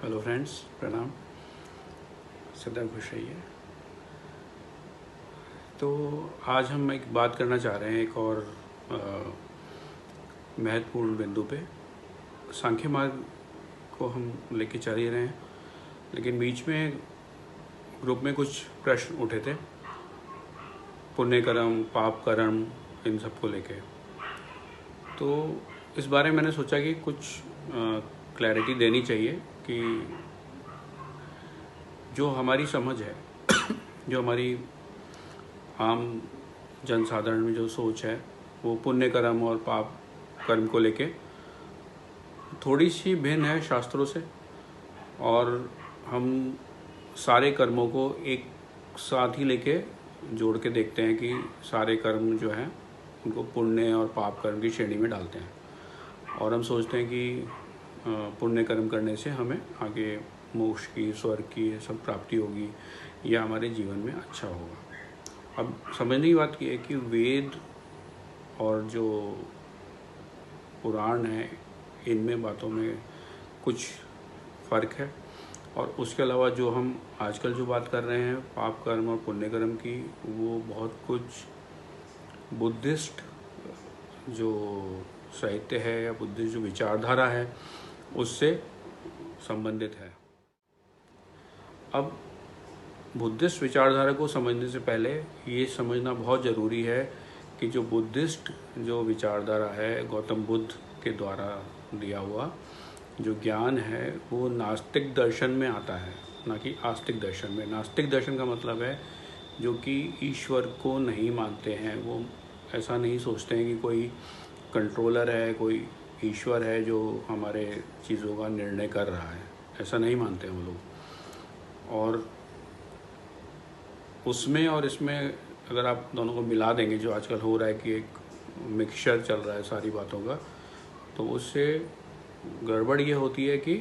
Hello friends, प्रणाम। सदा खुश रहिए। तो आज हम एक बात करना चाह रहे हैं एक और महत्वपूर्ण बिंदु पे। सांख्य मार्ग को हम लेके चल ही रहे हैं, लेकिन बीच में ग्रुप में कुछ प्रश्न उठे थे, पुण्य कर्म, पाप कर्म, इन सब को लेके। तो इस बारे में मैंने सोचा कि कुछ क्लैरिटी देनी चाहिए कि जो हमारी समझ है जो हमारी आम जनसाधारण में जो सोच है वो पुण्य कर्म और पाप कर्म को लेके थोड़ी सी भिन्न है शास्त्रों से। और हम सारे कर्मों को एक साथ ही लेके जोड़ के देखते हैं कि सारे कर्म जो हैं उनको पुण्य और पाप कर्म की श्रेणी में डालते हैं। और हम सोचते हैं कि पुण्य कर्म करने से हमें आगे मोक्ष की, स्वर्ग की सब प्राप्ति होगी या हमारे जीवन में अच्छा होगा। अब समझने की बात यह है कि वेद और जो पुराण है इनमें बातों में कुछ फ़र्क है, और उसके अलावा जो हम आजकल जो बात कर रहे हैं पाप कर्म और पुण्य कर्म की, वो बहुत कुछ बुद्धिस्ट जो साहित्य है या बुद्धिस्ट जो विचारधारा है उससे संबंधित है। अब बुद्धिस्ट विचारधारा को समझने से पहले ये समझना बहुत ज़रूरी है कि जो बुद्धिस्ट जो विचारधारा है, गौतम बुद्ध के द्वारा दिया हुआ जो ज्ञान है वो नास्तिक दर्शन में आता है, ना कि आस्तिक दर्शन में। नास्तिक दर्शन का मतलब है जो कि ईश्वर को नहीं मानते हैं, वो ऐसा नहीं सोचते हैं कि कोई कंट्रोलर है, कोई ईश्वर है जो हमारे चीज़ों का निर्णय कर रहा है, ऐसा नहीं मानते हैं वो लोग। और उसमें और इसमें अगर आप दोनों को मिला देंगे, जो आजकल हो रहा है कि एक मिक्सचर चल रहा है सारी बातों का, तो उससे गड़बड़ ये होती है कि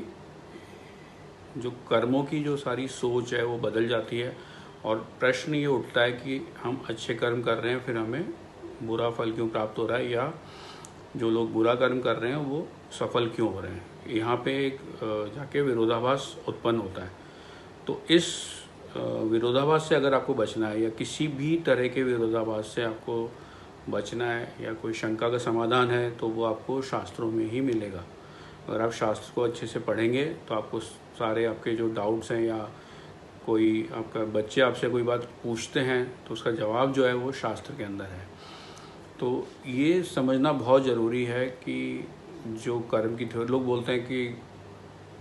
जो कर्मों की जो सारी सोच है वो बदल जाती है। और प्रश्न ये उठता है कि हम अच्छे कर्म कर रहे हैं फिर हमें बुरा फल क्यों प्राप्त हो रहा है, या जो लोग बुरा कर्म कर रहे हैं वो सफल क्यों हो रहे हैं। यहाँ पे एक जाके विरोधाभास उत्पन्न होता है। तो इस विरोधाभास से अगर आपको बचना है, या किसी भी तरह के विरोधाभास से आपको बचना है, या कोई शंका का समाधान है, तो वो आपको शास्त्रों में ही मिलेगा। अगर आप शास्त्र को अच्छे से पढ़ेंगे तो आपको सारे आपके जो डाउट्स हैं, या कोई आपका बच्चे आपसे कोई बात पूछते हैं तो उसका जवाब जो है वो शास्त्र के अंदर है। तो ये समझना बहुत ज़रूरी है कि जो कर्म की थ्योरी, लोग बोलते हैं कि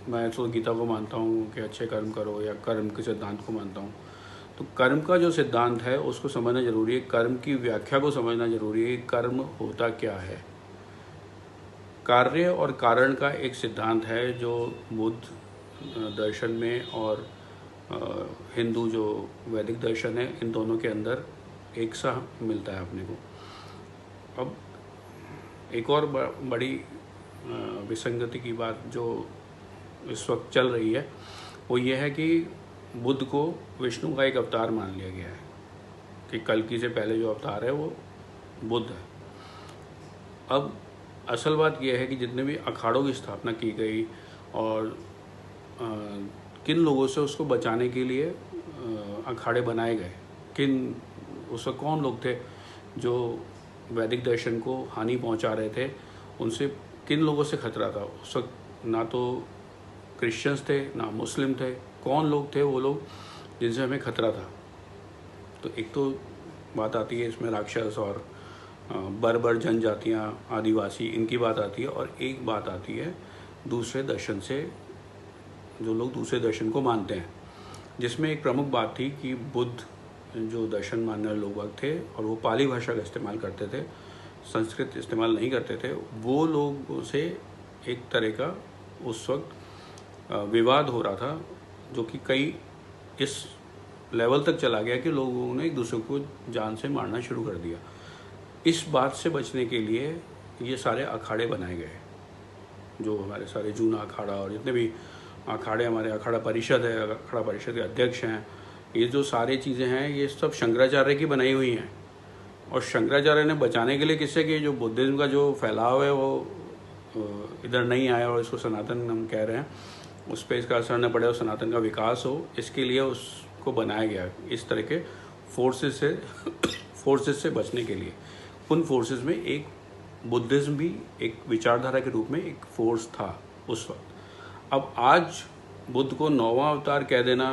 मैं तो गीता को मानता हूँ कि अच्छे कर्म करो, या कर्म के सिद्धांत को मानता हूँ। तो कर्म का जो सिद्धांत है उसको समझना ज़रूरी है, कर्म की व्याख्या को समझना ज़रूरी है। कर्म होता क्या है? कार्य और कारण का एक सिद्धांत है जो बुद्ध दर्शन में और हिंदू जो वैदिक दर्शन है, इन दोनों के अंदर एक सा मिलता है अपने को। अब एक और बड़ी विसंगति की बात जो इस वक्त चल रही है वो ये है कि बुद्ध को विष्णु का एक अवतार मान लिया गया है, कि कल्कि से पहले जो अवतार है वो बुद्ध है। अब असल बात यह है कि जितने भी अखाड़ों की स्थापना की गई और किन लोगों से उसको बचाने के लिए अखाड़े बनाए गए, किन उस वक्त कौन लोग थे जो वैदिक दर्शन को हानि पहुंचा रहे थे, उनसे किन लोगों से खतरा था उस वक्त? ना तो क्रिश्चियंस थे ना मुस्लिम थे, कौन लोग थे वो लोग जिनसे हमें खतरा था? तो एक तो बात आती है इसमें राक्षस और बर्बर जनजातियाँ, आदिवासी, इनकी बात आती है। और एक बात आती है दूसरे दर्शन से, जो लोग दूसरे दर्शन को मानते हैं, जिसमें एक प्रमुख बात थी कि बुद्ध जो दर्शन मानने वाले लोग थे और वो पाली भाषा का इस्तेमाल करते थे, संस्कृत इस्तेमाल नहीं करते थे, वो लोगों से एक तरह का उस वक्त विवाद हो रहा था, जो कि कई इस लेवल तक चला गया कि लोगों ने एक दूसरे को जान से मारना शुरू कर दिया। इस बात से बचने के लिए ये सारे अखाड़े बनाए गए, जो हमारे सारे जूना अखाड़ा और जितने भी अखाड़े, हमारे अखाड़ा परिषद है, अखाड़ा परिषद के अध्यक्ष हैं, ये जो सारी चीज़ें हैं ये सब शंकराचार्य की बनाई हुई हैं। और शंकराचार्य ने बचाने के लिए किससे कि जो बुद्धिज़्म का जो फैलाव है वो इधर नहीं आया, और इसको सनातन हम कह रहे हैं, उस पर इसका असर न पड़े और सनातन का विकास हो, इसके लिए उसको बनाया गया इस तरह के फोर्सेस से बचने के लिए। उन फोर्सेस में एक बुद्धिज़्म भी एक विचारधारा के रूप में एक फोर्स था उस वक्त। अब आज बुद्ध को नौवां अवतार कह देना,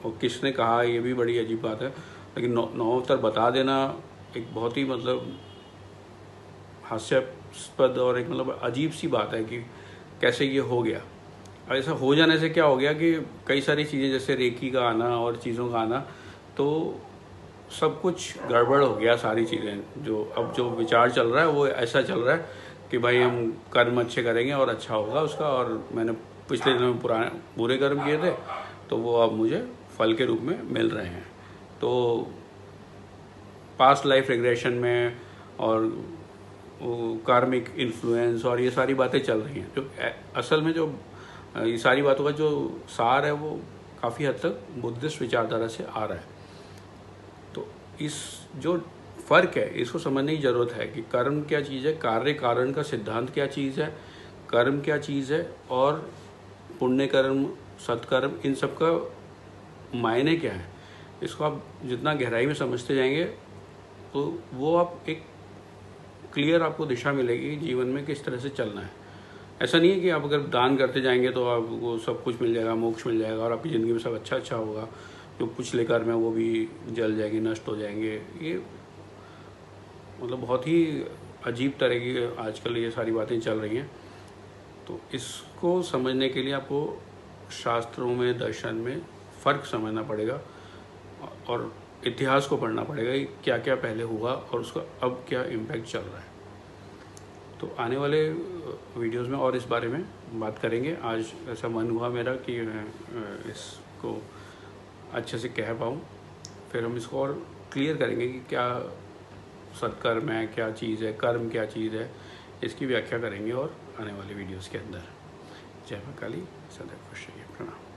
और किसने कहा ये भी बड़ी अजीब बात है, लेकिन नौवां अवतार बता देना एक बहुत ही मतलब हास्यास्पद और एक मतलब अजीब सी बात है कि कैसे ये हो गया। ऐसा हो जाने से क्या हो गया कि कई सारी चीज़ें जैसे रेकी का आना और चीज़ों का आना, तो सब कुछ गड़बड़ हो गया। सारी चीज़ें जो विचार चल रहा है वो ऐसा चल रहा है कि भाई हम कर्म अच्छे करेंगे और अच्छा होगा उसका, और मैंने पिछले दिनों में पुराने बुरे कर्म किए थे तो वो अब मुझे फल के रूप में मिल रहे हैं। तो पास्ट लाइफ रिग्रेशन में और कार्मिक इन्फ्लुएंस और ये सारी बातें चल रही हैं, जो असल में जो ये सारी बातों का जो सार है वो काफ़ी हद तक बुद्धिस्ट विचारधारा से आ रहा है। तो इस जो फ़र्क है इसको समझने की ज़रूरत है कि कर्म क्या चीज़ है, कार्य कारण का सिद्धांत क्या चीज़ है, कर्म क्या चीज़ है, और पुण्य कर्म सत्कर्म इन सब का मायने क्या है। इसको आप जितना गहराई में समझते जाएंगे तो वो आप एक क्लियर आपको दिशा मिलेगी जीवन में किस तरह से चलना है। ऐसा नहीं है कि आप अगर दान करते जाएंगे तो आपको सब कुछ मिल जाएगा, मोक्ष मिल जाएगा और आपकी ज़िंदगी में सब अच्छा होगा, जो पिछले कर्म है वो भी जल जाएंगे, नष्ट हो जाएंगे। ये मतलब बहुत ही अजीब तरह की आजकल ये सारी बातें चल रही हैं। तो इसको समझने के लिए आपको शास्त्रों में, दर्शन में फ़र्क समझना पड़ेगा और इतिहास को पढ़ना पड़ेगा कि क्या क्या पहले हुआ और उसका अब क्या इम्पैक्ट चल रहा है। तो आने वाले वीडियोस में और इस बारे में बात करेंगे। आज ऐसा मन हुआ मेरा कि मैं इसको अच्छे से कह पाऊँ, फिर हम इसको और क्लियर करेंगे कि क्या सत्कर्म है, क्या चीज़ है, कर्म क्या चीज़ है, इसकी व्याख्या करेंगे और आने वाले वीडियोस के अंदर। जय मां काली, सदैव खुश रहिए। प्रणाम।